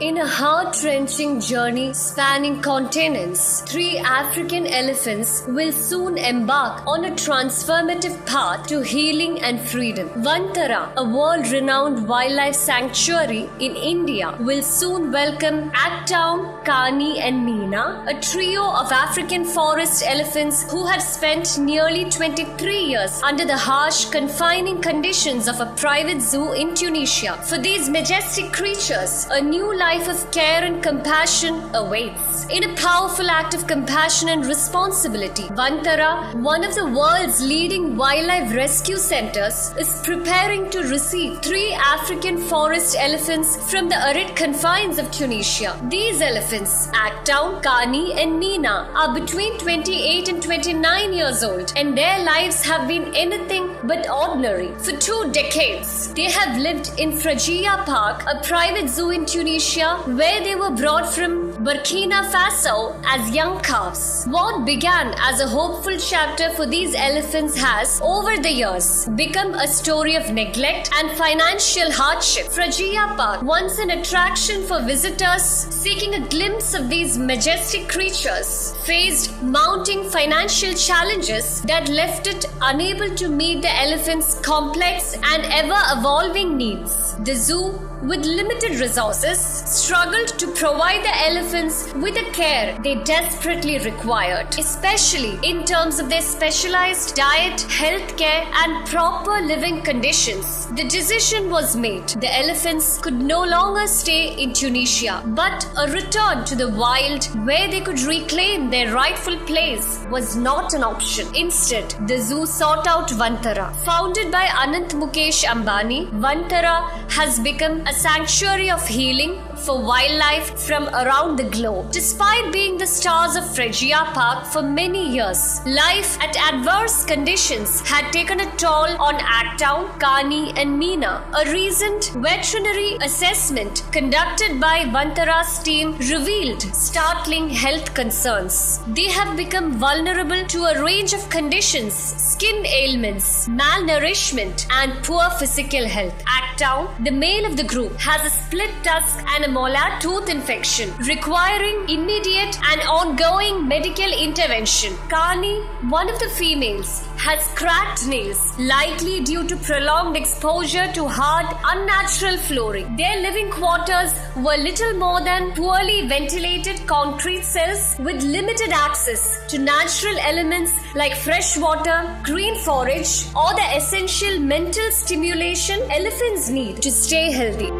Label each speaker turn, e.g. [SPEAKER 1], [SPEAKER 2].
[SPEAKER 1] In a heart-wrenching journey spanning continents, 3 African elephants will soon embark on a transformative path to healing and freedom. Vantara, a world-renowned wildlife sanctuary in India, will soon welcome Aktaun, Kani and Meena, a trio of African forest elephants who had spent nearly 23 years under the harsh, confining conditions of a private zoo in Tunisia. For these majestic creatures, a new life of care and compassion awaits. In a powerful act of compassion and responsibility, Vantara, one of the world's leading wildlife rescue centers, is preparing to receive 3 African forest elephants from the arid confines of Tunisia. These elephants, Aktaun, Kani and Meena, are between 28 and 29 years old, and their lives have been anything but ordinary. For 2 decades, they have lived in Frejia Park, a private zoo in Tunisia, where they were brought from Burkina Faso as young calves. What began as a hopeful chapter for these elephants has, over the years, become a story of neglect and financial hardship. Frejia Park, once an attraction for visitors seeking a glimpse of these majestic creatures, faced mounting financial challenges that left it unable to meet the elephants' complex and ever-evolving needs. The zoo, with limited resources, struggled to provide the elephants with the care they desperately required, especially in terms of their specialized diet, healthcare, and proper living conditions. The decision was made. The elephants could no longer stay in Tunisia, but a return to the wild where they could reclaim their rightful place was not an option. Instead, the zoo sought out Vantara. Founded by Anant Mukesh Ambani, Vantara has become a sanctuary of healing for wildlife from around the globe. Despite being the stars of Frejia Park for many years, life at adverse conditions had taken a toll on Aktaun, Kani and Meena. A recent veterinary assessment conducted by Vantara's team revealed startling health concerns. They have become vulnerable to a range of conditions: skin ailments, malnourishment and poor physical health. Aktaun, the male of the group, has a split tusk and a molar tooth infection, requiring immediate and ongoing medical intervention. Kani, one of the females, has cracked nails, likely due to prolonged exposure to hard, unnatural flooring. Their living quarters were little more than poorly ventilated concrete cells with limited access to natural elements like fresh water, green forage, or the essential mental stimulation elephants need to stay healthy.